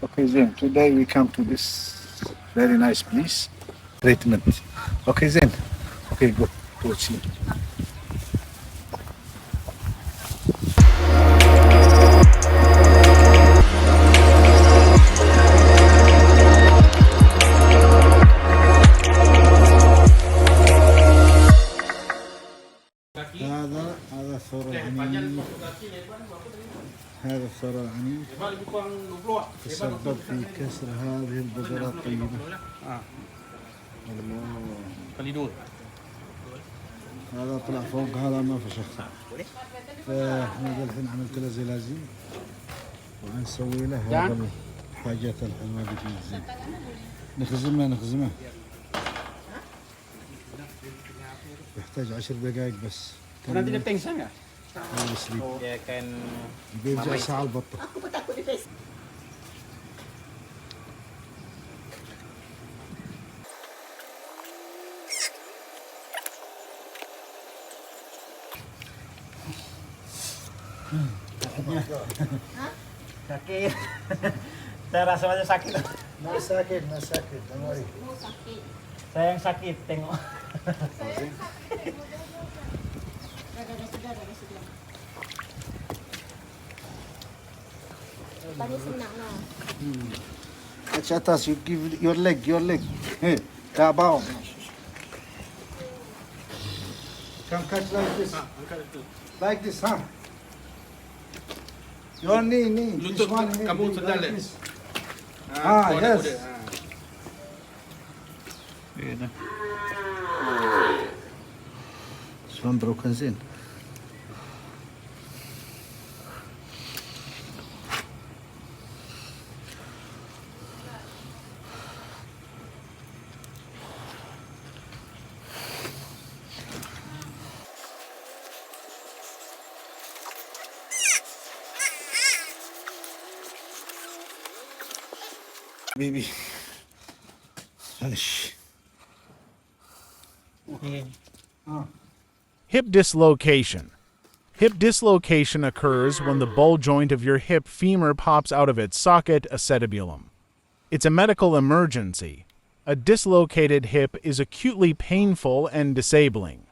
Okay, Zain, today we come to this very nice place, treatment. Okay, Zain. Okay, go to see. هذا الثور العنيف. هذا الثور العنيف تسبب في كسر هذه البذرات الطيبة. الله. هذا طلع فوق، هذا ما فشخ. فاحنا الحين عملت له زلازل وهنسوي له هذا الحاجات الحلوة اللي فيه الزين. نخزمه يحتاج 10 دقائق بس. Nanti dia pengsan nggak? Oh, Dia akan بيرجع ساعة البطة. sakit. Saya rasa macam sakit. ما ساكت تماري. Saya yang sakit tengok. Tadi senang lah. Touch atas, you give your leg. Hey, kabau. Come catch like this, huh? Your knee. Lutut This one, kamu like sedar le. this. Yes. This one broken in. Baby, finish. Hip dislocation. Hip dislocation occurs when the ball joint of your hip femur pops out of its socket acetabulum. It's a medical emergency. A dislocated hip is acutely painful and disabling.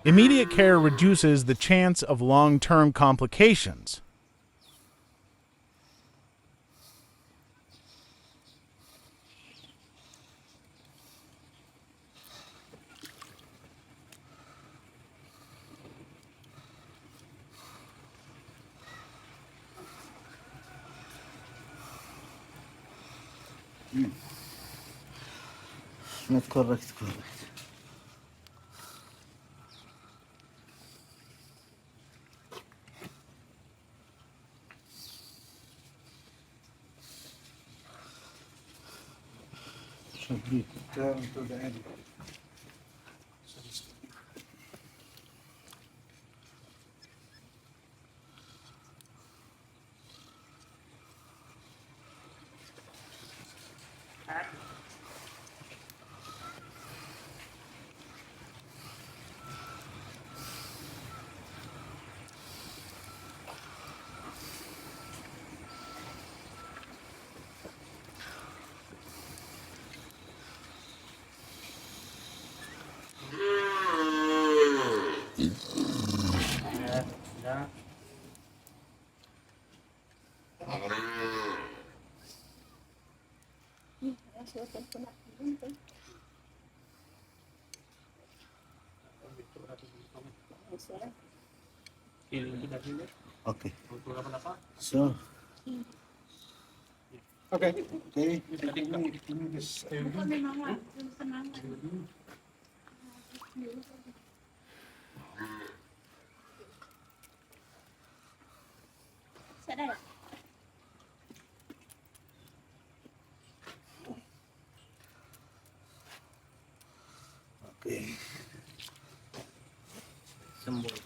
Immediate care reduces the chance of long-term complications. Not correct. Should be turned to the end. Okay. So. Okay. Give me this. Sadar. Okay. Sembuh.